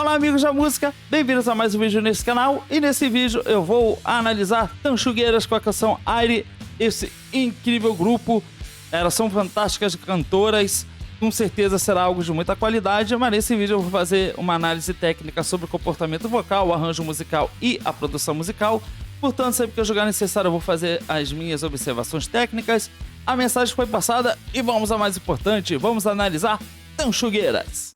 Olá amigos da música, bem-vindos a mais um vídeo nesse canal. E nesse vídeo eu vou analisar Tanchugueiras com a canção Aire, esse incrível grupo. Elas são fantásticas cantoras, com certeza será algo de muita qualidade. Mas nesse vídeo eu vou fazer uma análise técnica sobre o comportamento vocal, o arranjo musical e a produção musical. Portanto, sempre que eu julgar necessário eu vou fazer as minhas observações técnicas. A mensagem foi passada e vamos ao mais importante, vamos analisar Tanchugueiras.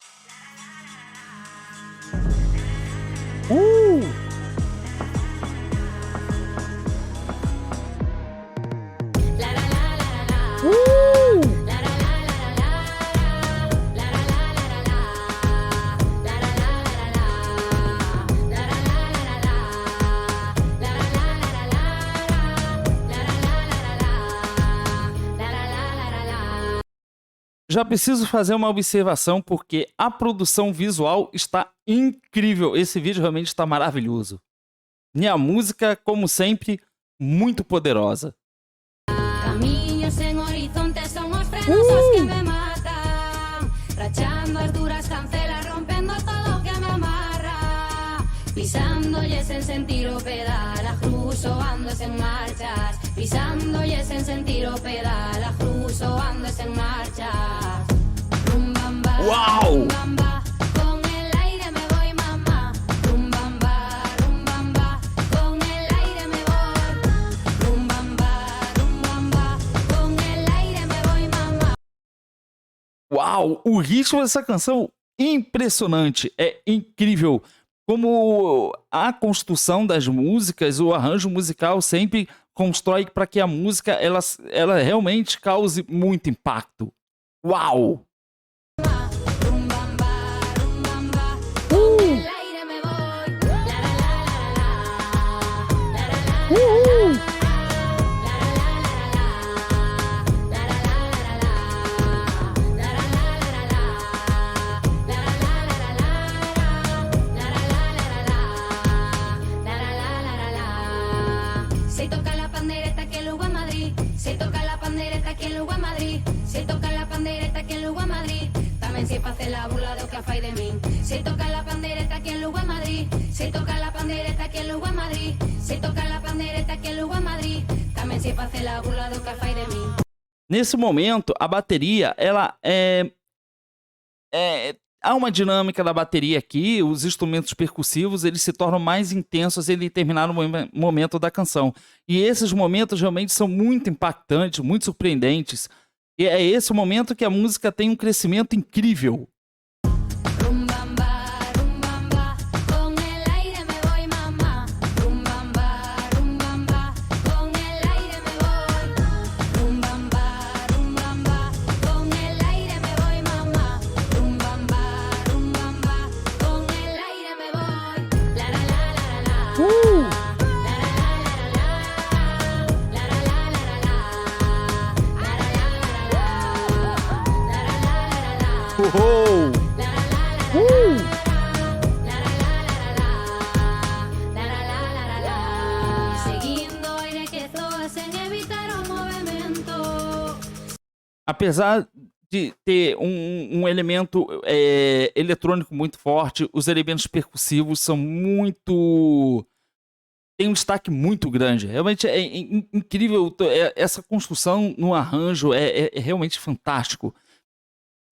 Já preciso fazer uma observação porque a produção visual está incrível. Esse vídeo realmente está maravilhoso. E a música, como sempre, muito poderosa. Caminhos en horizonte son os frenos que me matan. Rachando as duras cancelas, rompendo todo que me amarra. Pisándoles en sentir o pedal, a cruzo ando en marchas. Pisándoles en sentir o pedal, a cruzo ando en marchas. Rumbamba, Uau! rumbamba, con el aire me voy mamá. Rumbamba, rumbamba, con el aire me voy. Rumbamba, rumbamba, con el aire me voy mamá. Uau! O ritmo dessa canção impressionante, é incrível. Como a construção das músicas, o arranjo musical sempre constrói para que a música ela realmente cause muito impacto. Uau! Rumbamba, rumbamba, con el aire me voy. La la la la la la, la la la. Se toca la pandereta que luego a Madrid. Se toca la pandereta que luego a Madrid. Se toca la pandereta que luego a Madrid. También se hace la burla de lo que fai de mí. Se toca la pandereta que luego a Madrid. Se toca la pandereta que luego a Madrid. Se toca la pandereta que luego a Madrid. También se hace la burla de lo que fai de mí. Nesse momento, a bateria, ela há uma dinâmica da bateria aqui, os instrumentos percussivos, eles se tornam mais intensos em determinado momento da canção. E esses momentos realmente são muito impactantes, muito surpreendentes. E é esse o momento que a música tem um crescimento incrível. Rumbamba, rumbamba, con el aire me voy mamá. Rumbamba, rumbamba, con el aire me voy. Rumbamba, rumbamba, con el aire me voy mamá. Rumbamba, rumbamba, con el aire me voy. La la la la la la. La la la la la la. La la la la la la. La la la la la la. La la la la la. Uhul! Seguindo aire que zoa sem evitar o movimento. Apesar de ter um elemento eletrônico muito forte, os elementos percussivos são muito... tem um destaque muito grande. Realmente é incrível. Essa construção no arranjo é realmente fantástico.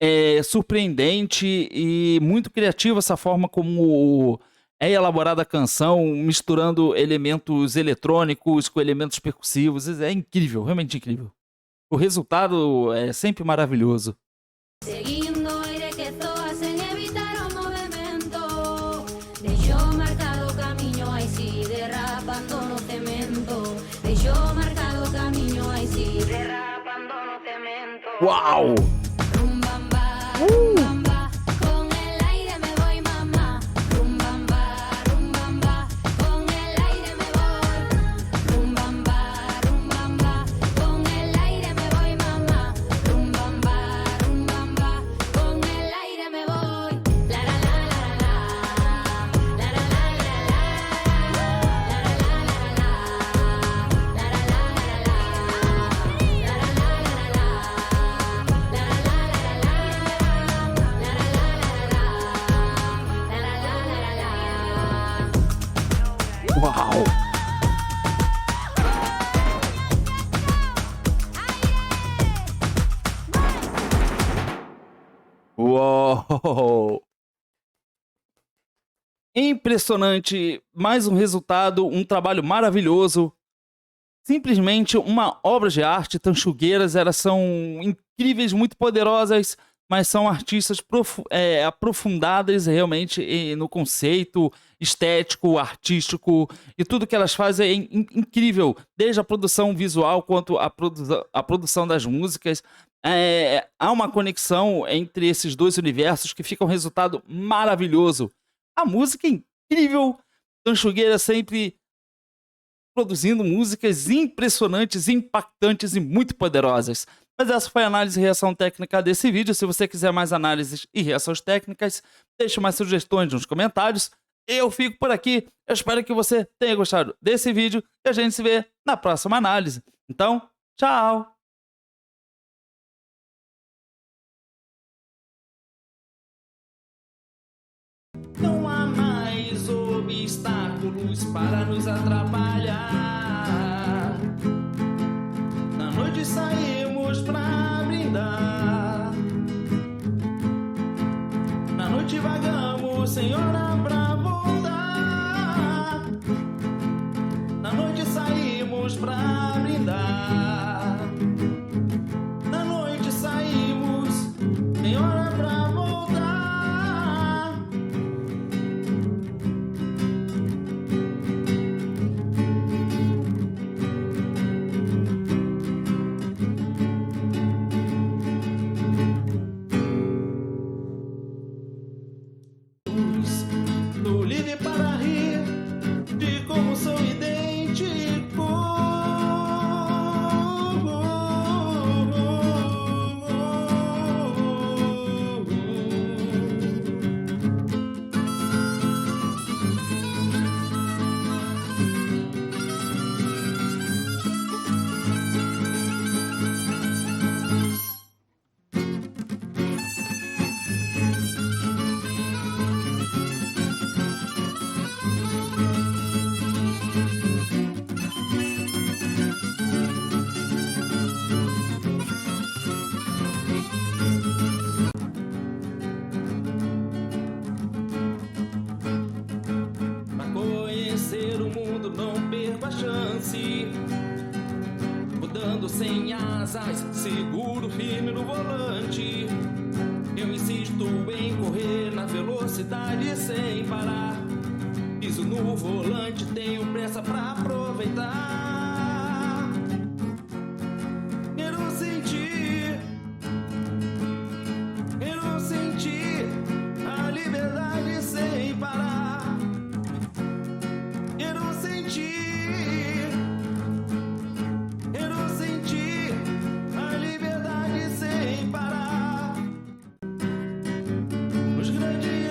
É surpreendente e muito criativa essa forma como é elaborada a canção, misturando elementos eletrônicos com elementos percussivos. É incrível, realmente incrível. O resultado é sempre maravilhoso. Seguindo aire que zoa sem evitar o movimento. Deixou marcado o caminho, ai si derrapando no cemento. Deixou marcado o caminho, ai si derrapando no cemento. Uau! Rumbamba, rumbamba, con el aire me voy mamá. Rumbamba, rumbamba, con el aire me voy. Rumbamba, rumbamba, con el aire me voy mamá. Rumbamba, rumbamba, con el aire me voy. La la la la la. La la la la la. La la la la la. La la la la la. La la la la la. Uou! Impressionante, mais um resultado, um trabalho maravilhoso, simplesmente uma obra de arte. Tanchugueiras, elas são incríveis, muito poderosas, mas são artistas aprofundadas realmente no conceito estético, artístico, e tudo que elas fazem é incrível, desde a produção visual quanto a produção das músicas. Há uma conexão entre esses dois universos que fica um resultado maravilhoso. A música é incrível, Tanchugueira sempre produzindo músicas impressionantes, impactantes e muito poderosas. Mas essa foi a análise e reação técnica desse vídeo. Se você quiser mais análises e reações técnicas, deixe mais sugestões nos comentários. Eu fico por aqui. Eu espero que você tenha gostado desse vídeo e a gente se vê na próxima análise. Então, tchau! Não há mais obstáculos para nos atrapalhar. Na noite saímos pra brindar. Na noite vagamos sem hora pra voltar. Na noite saímos pra brindar. Na noite saímos sem hora pra voltar. Tô livre para rir de como sou idêntico. Pra conhecer o mundo não perco a chance. Mudando sem asas, seguro firme no volante. Eu insisto em correr na velocidade sem parar. Piso no volante, tenho pressa pra aproveitar. Quero sentir a liberdade sem parar. Quero sentir a liberdade sem parar. Os grandes